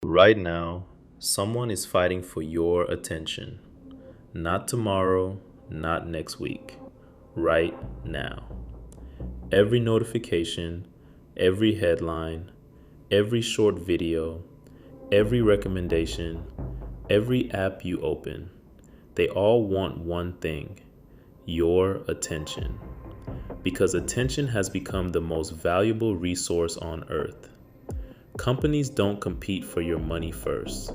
Right now, someone is fighting for your attention. Not tomorrow, not next week. Right now. Every notification, every headline, every short video, every recommendation, every app you open, they all want one thing: your attention. Because attention has become the most valuable resource on earth. Companies don't compete for your money first,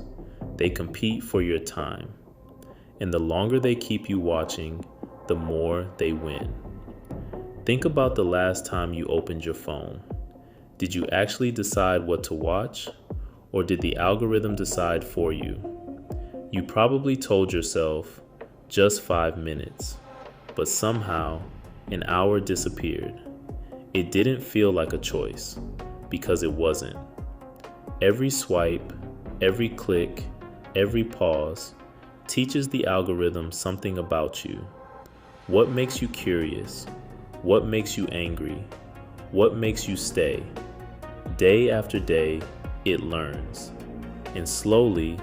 they compete for your time. And the longer they keep you watching, the more they win. Think about the last time you opened your phone. Did you actually decide what to watch, or did the algorithm decide for you? You probably told yourself, just 5 minutes, but somehow an hour disappeared. It didn't feel like a choice, because it wasn't. Every swipe, every click, every pause teaches the algorithm something about you. What makes you curious? What makes you angry? What makes you stay? Day after day, it learns. And slowly,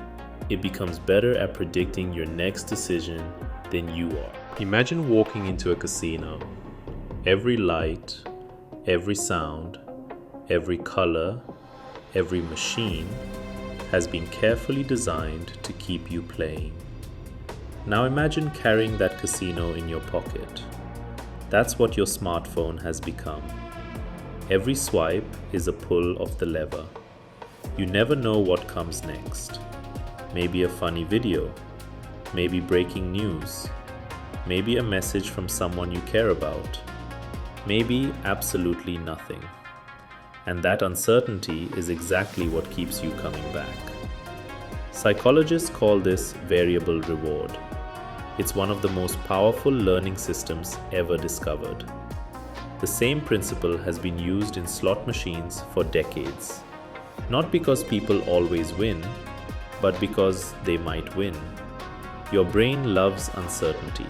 it becomes better at predicting your next decision than you are. Imagine walking into a casino. Every light, every sound, every color, every machine has been carefully designed to keep you playing. Now imagine carrying that casino in your pocket. That's what your smartphone has become. Every swipe is a pull of the lever. You never know what comes next. Maybe a funny video, maybe breaking news, maybe a message from someone you care about, maybe absolutely nothing. And that uncertainty is exactly what keeps you coming back. Psychologists call this variable reward. It's one of the most powerful learning systems ever discovered. The same principle has been used in slot machines for decades. Not because people always win, but because they might win. Your brain loves uncertainty.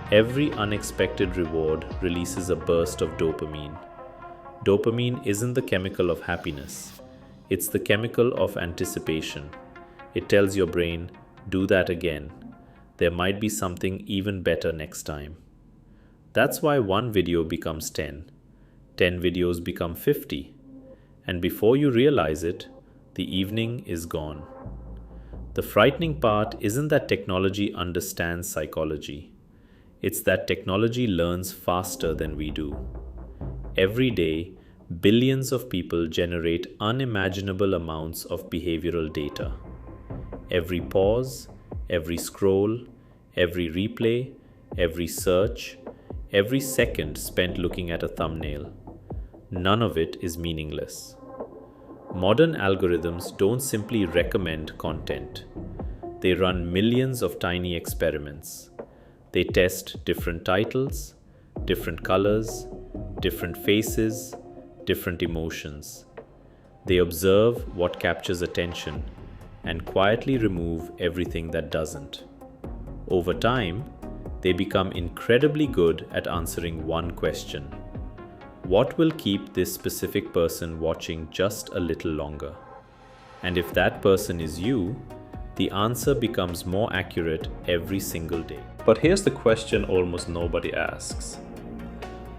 Every unexpected reward releases a burst of dopamine. Dopamine isn't the chemical of happiness. It's the chemical of anticipation. It tells your brain, do that again. There might be something even better next time. That's why one video becomes 10. 10 videos become 50. And before you realize it, the evening is gone. The frightening part isn't that technology understands psychology. It's that technology learns faster than we do. Every day, billions of people generate unimaginable amounts of behavioral data. Every pause, every scroll, every replay, every search, every second spent looking at a thumbnail, none of it is meaningless. Modern algorithms don't simply recommend content. They run millions of tiny experiments. They test different titles, different colors, different faces, different emotions. They observe what captures attention and quietly remove everything that doesn't. Over time, they become incredibly good at answering one question: what will keep this specific person watching just a little longer? And if that person is you, the answer becomes more accurate every single day. But here's the question almost nobody asks.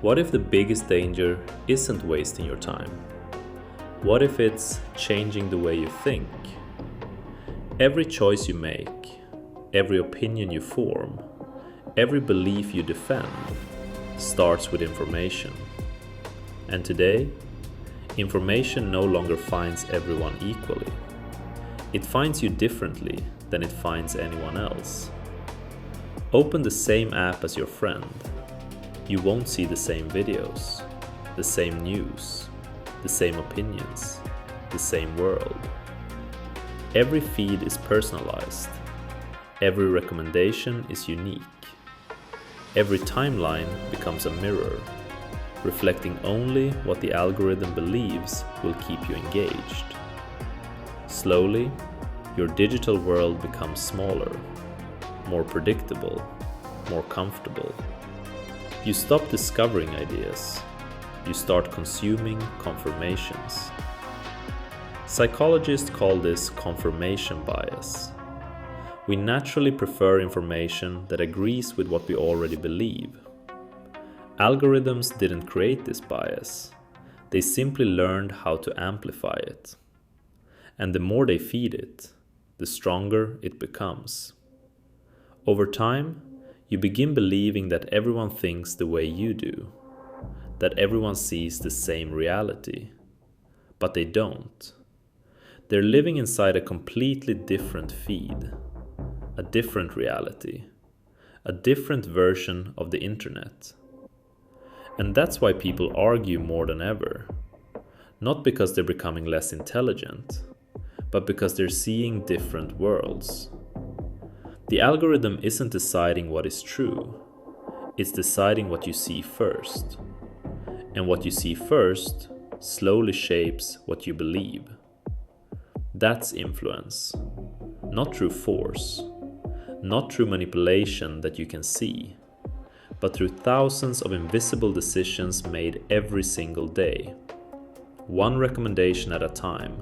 What if the biggest danger isn't wasting your time? What if it's changing the way you think? Every choice you make, every opinion you form, every belief you defend starts with information. And today, information no longer finds everyone equally. It finds you differently than it finds anyone else. Open the same app as your friend. You won't see the same videos, the same news, the same opinions, the same world. Every feed is personalized. Every recommendation is unique. Every timeline becomes a mirror, reflecting only what the algorithm believes will keep you engaged. Slowly, your digital world becomes smaller, more predictable, more comfortable. You stop discovering ideas. You start consuming confirmations. Psychologists call this confirmation bias. We naturally prefer information that agrees with what we already believe. Algorithms didn't create this bias. They simply learned how to amplify it. And the more they feed it, the stronger it becomes. Over time, you begin believing that everyone thinks the way you do, that everyone sees the same reality. But they don't. They're living inside a completely different feed, a different reality, a different version of the internet. And that's why people argue more than ever. Not because they're becoming less intelligent, but because they're seeing different worlds. The algorithm isn't deciding what is true, it's deciding what you see first. And what you see first slowly shapes what you believe. That's influence, not through force, not through manipulation that you can see, but through thousands of invisible decisions made every single day. One recommendation at a time,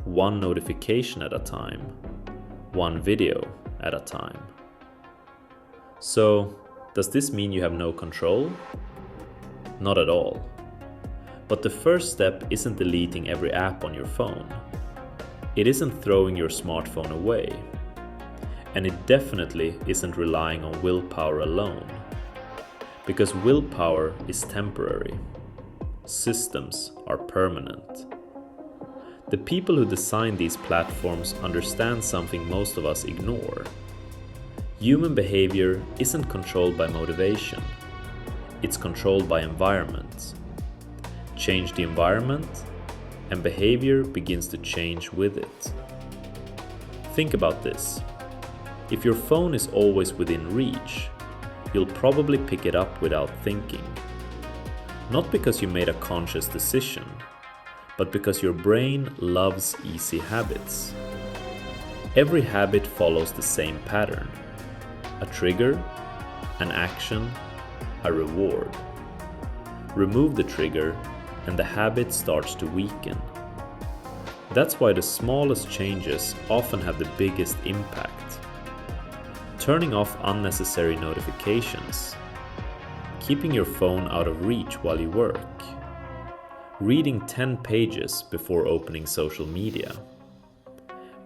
one notification at a time, one video at a time. So, does this mean you have no control? Not at all. But the first step isn't deleting every app on your phone. It isn't throwing your smartphone away. And it definitely isn't relying on willpower alone. Because willpower is temporary. Systems are permanent. The people who design these platforms understand something most of us ignore. Human behavior isn't controlled by motivation. It's controlled by environment. Change the environment, and behavior begins to change with it. Think about this. If your phone is always within reach, you'll probably pick it up without thinking. Not because you made a conscious decision, but because your brain loves easy habits. Every habit follows the same pattern: a trigger, an action, a reward. Remove the trigger, and the habit starts to weaken. That's why the smallest changes often have the biggest impact. Turning off unnecessary notifications, keeping your phone out of reach while you work, reading 10 pages before opening social media,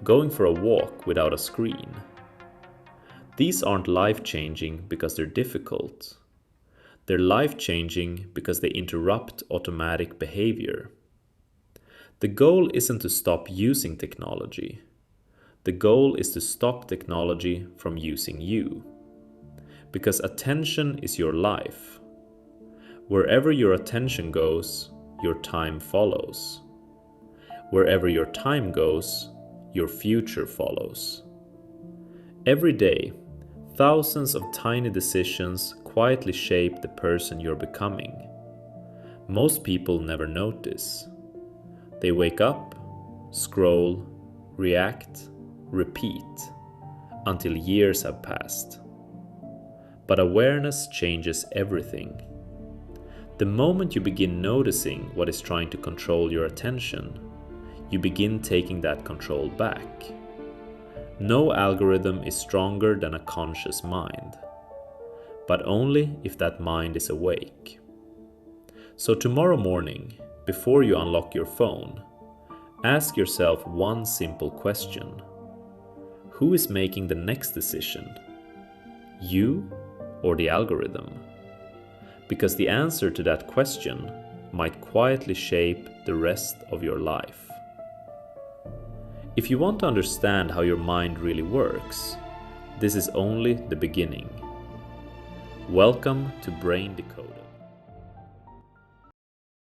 going for a walk without a screen. These aren't life-changing because they're difficult. They're life-changing because they interrupt automatic behavior. The goal isn't to stop using technology. The goal is to stop technology from using you. Because attention is your life. Wherever your attention goes, your time follows. Wherever your time goes, your future follows. Every day, thousands of tiny decisions quietly shape the person you're becoming. Most people never notice. They wake up, scroll, react, repeat, until years have passed. But awareness changes everything. The moment you begin noticing what is trying to control your attention, you begin taking that control back. No algorithm is stronger than a conscious mind, but only if that mind is awake. So tomorrow morning, before you unlock your phone, ask yourself one simple question. Who is making the next decision? You or the algorithm? Because the answer to that question might quietly shape the rest of your life. If you want to understand how your mind really works, this is only the beginning. Welcome to Brain Decoded.